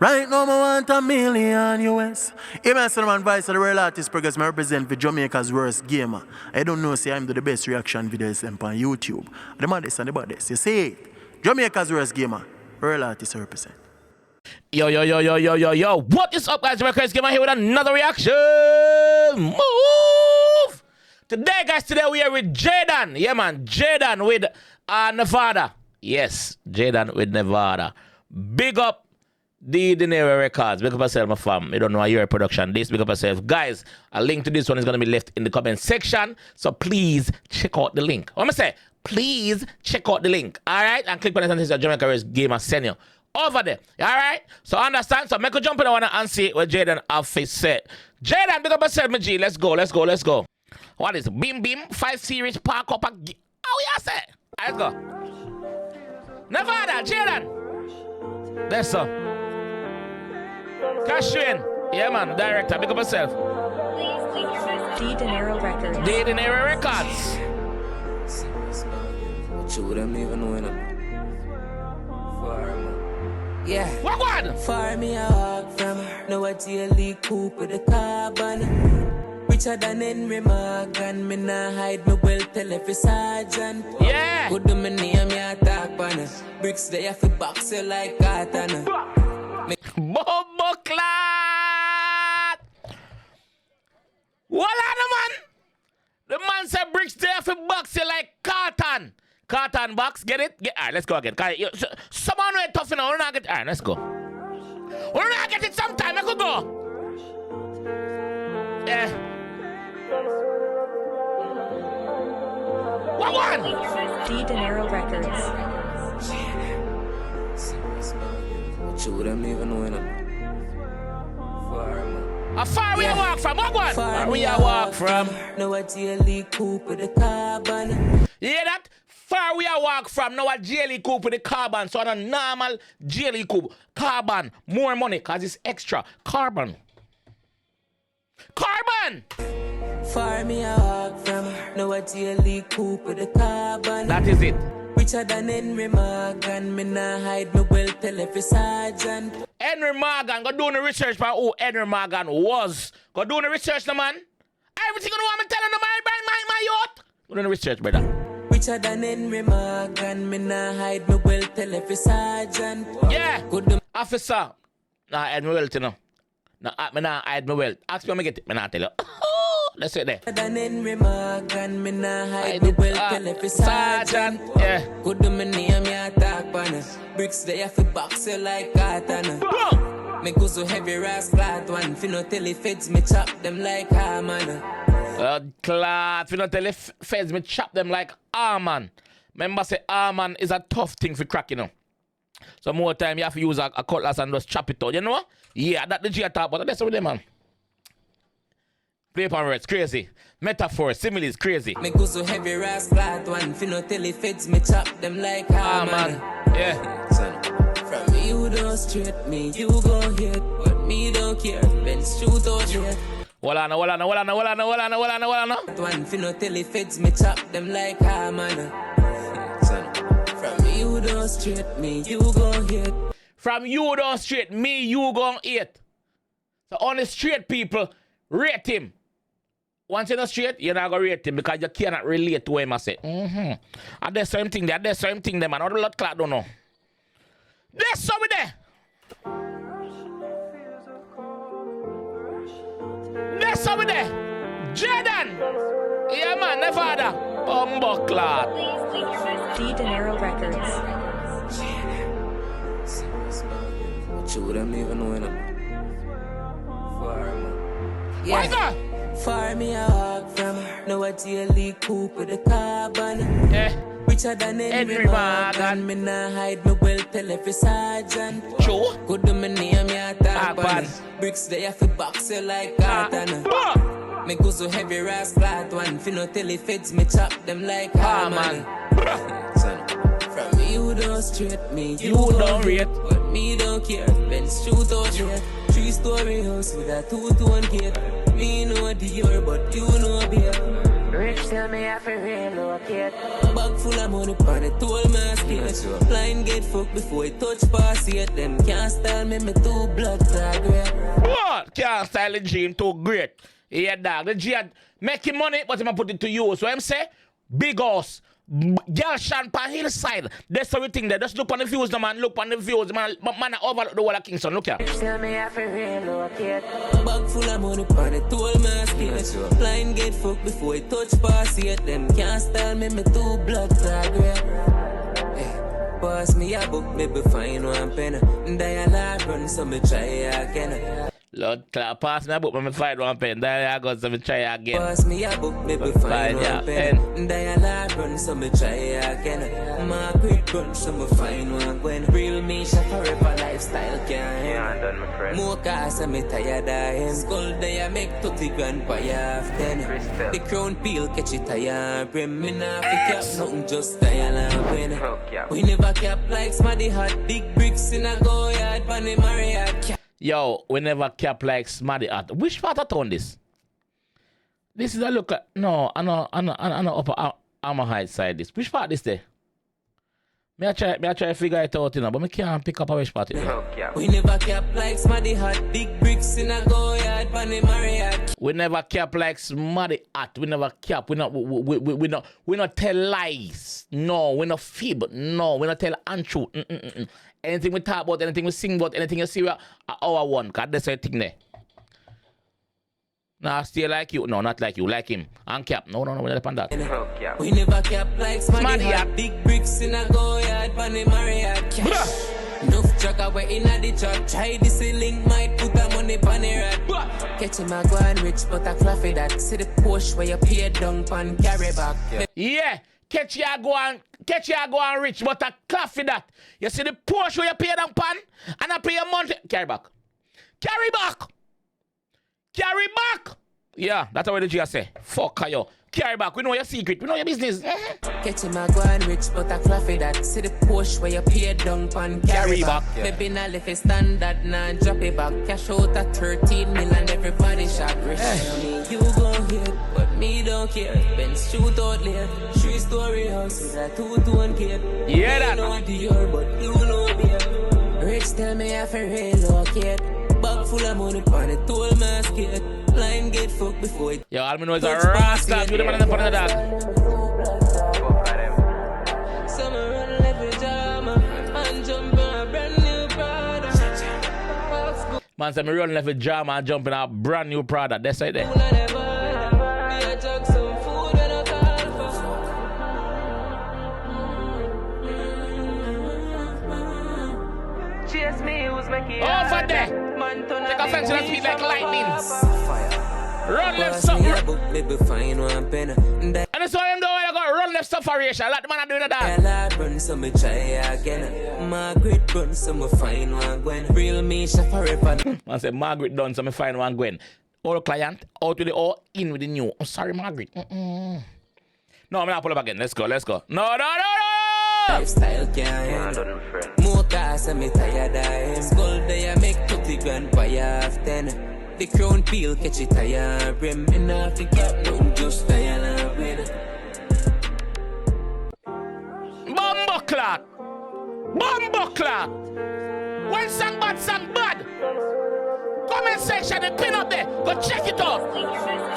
Right now, I want $1 million US. Even as I'm vice of the real artist progress, I represent for Jamaica's worst gamer. I don't know, say I'm the best reaction videos on YouTube. The maddest and the baddest. You see it? Jamaica's worst gamer. Real artist represent. Yo. What is up, guys? JAMAICA'S here with another reaction. Move! Today, guys, we are with Jedon. Yeah, man. Jedon with Nevada. Yes, Jedon with Nevada. Big up 𝐑𝐄𝐀𝐂𝐓𝐈𝐎𝐍 Records. Big up yourself, my fam. You don't know your production. This, big up yourself. Guys, a link to this one is going to be left in the comment section. So please check out the link. What am I say? Please check out the link. All right? And click on it and see JAMAICA'S game and send you over there. All right? So understand? So make a jump in the one and see what Jedon have said. Jedon, big up yourself, my G. Let's go. What is it? Beam 5 series park up a... Oh, yeah, say. Let's go. Nevada, Jedon. That's so. Cash you in. Yeah, man. Director, big up yourself. 𝐑𝐄𝐀𝐂𝐓𝐈𝐎��� Records. What you wouldn't even know in yeah. What one? Far me I walk from. Now a 𝐑𝐄𝐀𝐂𝐓𝐈𝐎𝐍 with the carbon. Richer than Henry Morgan. Me nah hide my wealth, tell every sergeant. Yeah. Good do me name me attack pan. Bricks they have to box you like katana. Bobo Clat! Voila, the man! The man said bricks there for box you like carton. Carton box, get it? Alright, let's go again. Someone who is tough enough, we're not get it. Alright, let's go. We're not get it sometime, I could go. Yeah. What one? 𝐑𝐄𝐀𝐂𝐓𝐿 What you wouldn't even know in How far we walk from? What one? Far we walk from? Now a 𝐑𝐄𝐀𝐂𝐓𝐿 with the carbon. You hear that? Far we walk from now a 𝐑𝐄𝐀𝐂𝐓 with the carbon. So on a normal 𝐑𝐄𝐀𝐂𝐓. Carbon. More money because it's extra. Carbon. Carbon! Far me I walk from. Now a 𝐑𝐄𝐀𝐂𝐓 with the carbon. That is it. Richer than Henry Morgan. Me nah hide my wealth, tell every sergeant. Henry Morgan, go do the research about who Henry Morgan was. Go do the research, no man. Everything you know I'm telling you, my youth. Go do the research, brother. Richer than Henry Morgan. Me nah hide my wealth, tell every sergeant. Yeah. Good Officer. Nah, hide my wealth, you know. Nah, me nah hide my wealth. Ask me when I get it, me nah tell you. Let's sit there. than Henry Morgan. Me nah hide my wealth, tell every sergeant. Yeah. Good do me name me attack pan. Bricks they have to box you like katana. Me go so heavy ras flat one. Fi no tell the feds me chop them like man. Clad, if you don't tell the feds, me chop them like man. Remember, say man is a tough thing for crack, you know. So more time you have to use a cutlass and just chop it out, you know? Yeah, that the G attack, but that's what they man. Play upon words, crazy. Metaphor, similes, crazy. Me go so heavy ras flat one. Fi no tell the feds me chop them like man. Yeah. Son, from me you don't straight me, you gon' hit, but me don't care. Benz shoot out here. Walla no. One fi no tell the feds me chop them like man. Son, from me you don't straight me, you gon' hit. From you don't straight, me you gon' eat. So only straight people rate him. Once you're not straight, you're not gonna rate him because you cannot relate to him. I say, And there's same thing there, man. All the lot clock don't know. There's something there. There's something there. Jedon. Yeah, man, Nevada. Bumbo clock. 𝐑𝐄𝐀𝐂𝐓𝐿 What you wouldn't even know in Why go? Far me I walk from. Now a 𝐑𝐄𝐀𝐂𝐓 with the carbon. Yeah. Richer than Henry Morgan. Me nah hide my wealth, tell every sergeant. True. Good do me name me attack pan. Bricks they have to box you like katana. Me go so heavy ras flat one. Fi no tell the feds me chop them like man. Son, from me you don't straight me, You don't rate. but me don't care. Benz shoot out here. 3-story house with a 2-tone gate. Me know the year, but you know beer. Rich tell me I feel relocate. Bag full of money on it, told me I skate. Blind get fucked before it touch pass it. Them can't style me too blood clot great. What? Can't style the dream too great. Yeah, dog. The G making money, but I'm put it to you. So I'm say, big house, girl shan pan hillside. That's everything there. Just look on the views, the man. Look on the views, man. Man, overlook the whole of Kingston. Look here. Tell me I feel relocate. Bag full of money on it, told me I skate. Blind get fucked before it touch pass it. Them can't style me too blood clot great. Pass me a book, maybe find one pen. Dialogue run, so me try again. Lord, pass me a book, me find one pen. Dialogue go, so me try again. Pass me a book, maybe find one pen. Dialogue run, so me try again. Margaret run, so me find one Gwen. Real me, shop forever lifestyle can't end. More cars, so me tired of him. Skull day, I make 30 grand per half 10. The crown peel, catch it tired. Brim me not pick up nothing, just dialogue win. We never cap like smaddy hot. Big bricks in a go yard, Panny Marriott. Yo, we never cap like smaddy at. Which part of town this? This is a look at. No, I know upper Armor Height side this. Which part this there? Me I try to figure it out, you know, but me can't pick up a which part it there. We never cap like smaddy hot. Big bricks in a go yard, Panny Marriott. We never cap like smaddy at. We never cap. We not tell lies. No, we not fib. No, we not tell untruth. Anything we talk about, anything we sing about, anything you see, our one. Cause that's the thing there. Nah, still like you. No, not like you. Like him. And cap. No, we not on that. We never cap like smaddy hot. Big bricks in a go yard, Panny Marriott. Enough truck away in the truck. Try this link, might put the money on the rat. Catch him a go and rich, but a fluffy that. See the Porsche where you pay down pan carry back. Yeah. Catch ya go and rich, but a coffee that. You see the Porsche where you pay down pan, and I pay a month. Carry back. Carry back. Carry back. Yeah, that's what the G say. Fuck you. Carry back. We know your secret. We know your business. Catch him a go and rich, but a fluffy that. See the Porsche where you pay down pan carry back. Baby now lift a standard, now drop it back. Cash out at 13 million, everybody shot rich. You go here, but me don't care. Benz shoot out late. 3-story house with a 2-tone gate. Yeah, that. You know the year, but you know me. Rich tell me I feel relocate. Bag full of money on it, told me I skate. Line get fucked before it. Yo, all me know is a rasta. You the man in the front of that. Summer run left with Jama and jump on a brand new Prada. Man said me run left with Jama and jump in a brand new Prada. That's right there. Over there. Take offense to that speed like lightning. Run left stuff. And that's why I'm doing. I got run left stuff for Rachel. Let the man do that. Run some try again. Margaret run some find one Gwen. Real me shop forever. Man said Margaret done some find one Gwen. Old client out with the old, in with the new. I'm sorry, Margaret. No, I'm not pull up again. Let's go. No. Lifestyle can't more cars and me tired of him. Skull day I make 30 grand per half 10. The crown peel catch it tired. Brim me not to get no just tired with. Bumbo clock. When song bad. Comment section, the pin up there. Go check it out.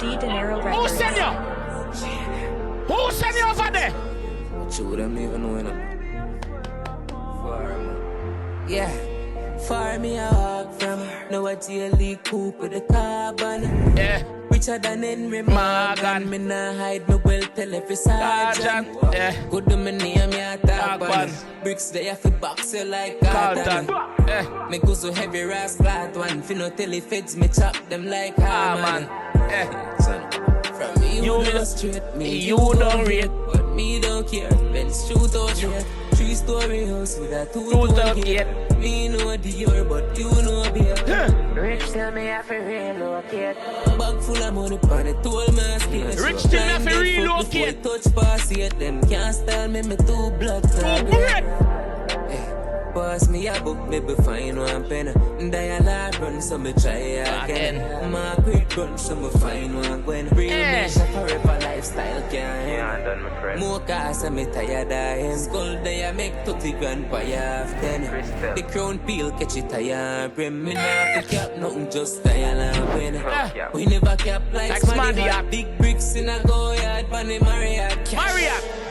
Who send you? Who send you over there? Shoot them even know. Yeah, far me a walk from. Now I daily coupe with the carbon. Yeah. Richer than Henry Morgan. Me nah hide me well tell every sergeant. Yeah. Good to me name me talk on. Bricks they have to box you like Carlton. Yeah. Me go so heavy ras flat one. Finna tell the feds me chop them like man. Yeah. Son. From me you don't straight, me you don't rate. But me don't care, Benz shoot out here. 3-story house with a 2-tone gate. Me know the year, but you know beer. Rich tell me I feel relocate. Bag full of money on it, told me I skate. Rich tell me I feel relocate. Touch pass it, them can't style me too blood. pass me a book, maybe find one pen. Dialogue run, so me try again. Margaret run, so me find one Gwen. Real nation forever lifestyle can't end. More cars, so me tired of him. Skull day I make 30 grand per half 10. The crown peel catch it tired brim. Me not to cap nothing, just dial and win. We never cap like Smarty. Big bricks in a go yard, money Marriott.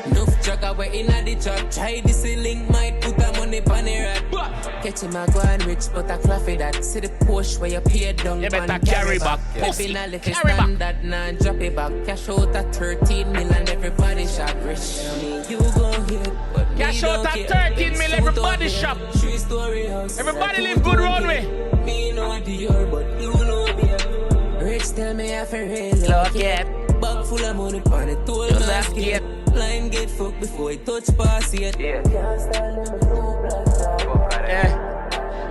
Enough truck away in a the truck. Try this link, might put the money on the rat. Catch him a go and rich, but I claffy that. See the Porsche where you pay down. You better carry back. Baby, now let it stand that, now drop it back. Cash out at 13 million, everybody shot rich. You go here, but cash out at 13 million, everybody shop. Everybody live good road way. Me know Dior, but you know me. Rich tell me I feel real. Look it. Bag full of money on it, told me Just get line get fucked before it touch pass yet. Can't style them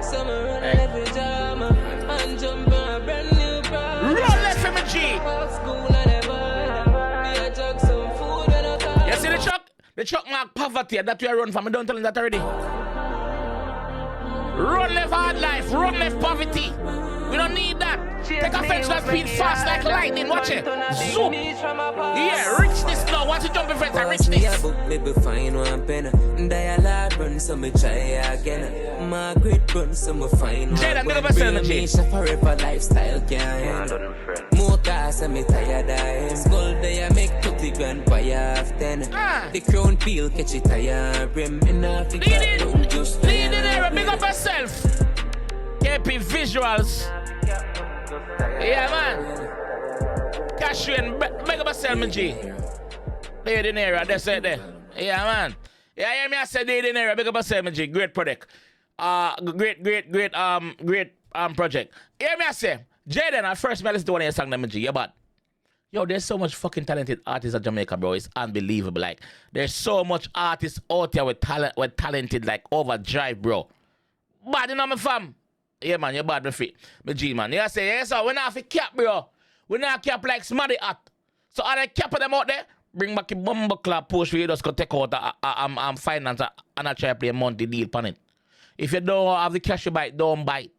Summer run every drama and jump on a brand new bra. roll left from a G. School and ever. Me a jug some food when I come. You see the truck? The truck mark poverty. That we are run from. I don't tell him that already. Run left hard life. Run left poverty. We don't need that. Take offense that speed fast like lightning. Watch it. Zoom. Yeah, richness now. Watch it jumping friends. Richness. Maybe find one pen. Dialogue run, so me try again. Margaret run, so me find one. Jedon, big up yourself, man, G. Forever lifestyle can't end. More cars, so me tired of him. Skull day I make 30 grand per half 10. The crown peel catch it tired brim. Enough to get down just lead in there. Big up yourself. KP Visuals. Yeah, man. Cash in. Big up yourself, man, G. Lead in there. That's it there. Yeah, man. Yeah, hear me? I said lead in there. Big up yourself, man, G. Great product. Great project. Hear me? I say, Jedon, at first, I listen to one of your songs, man, G. Yeah, but yo, there's so much fucking talented artists in Jamaica, bro. It's unbelievable. Like, there's so much artists out there with talented, like, overdrive, bro. Bad, you know, my fam. Yeah, man, you're bad, my feet. My G, man. You say, yeah, so we not have to cap, bro. We not cap like Smarty Hot. So, are they capping them out there? Bring back a bumble clap push where you just go take out a finance and I try to play a monthly deal on it. If you don't have the cash you buy, don't buy it.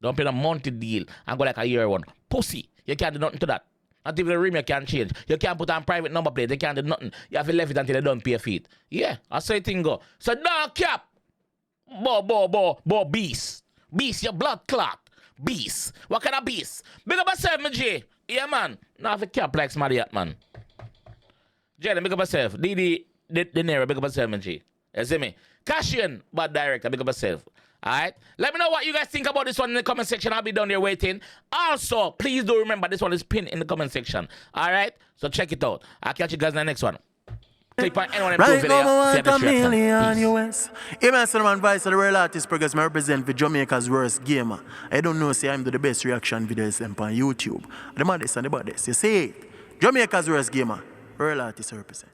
Don't pay a monthly deal and go like a year one. Pussy. You can't do nothing to that. Not even the rim you can change. You can't put on private number plate. You can't do nothing. You have to leave it until they don't pay a fee. Yeah, that's how the thing go. So don't cap. Bo, beast. Beast, your blood clot. Beast. What kind of beast? Big up yourself, my G. Yeah, man. Now have a cap like Smarty Hot, man. Jedon, big up yourself. DD, the Nero, big up yourself, my G. You see me? Cashion, bad director, big up yourself. Alright? Let me know what you guys think about this one in the comment section. I'll be down there waiting. Also, please do remember this one is pinned in the comment section. Alright? So check it out. I'll catch you guys in the next one. Click on anyone in Right the now, I video. want a million US. I'm a vice of the real artist because I represent for Jamaica's worst gamer. I don't know, say I'm the best reaction videos on YouTube. The maddest and the baddest. You see it? Jamaica's worst gamer. Real artist represent.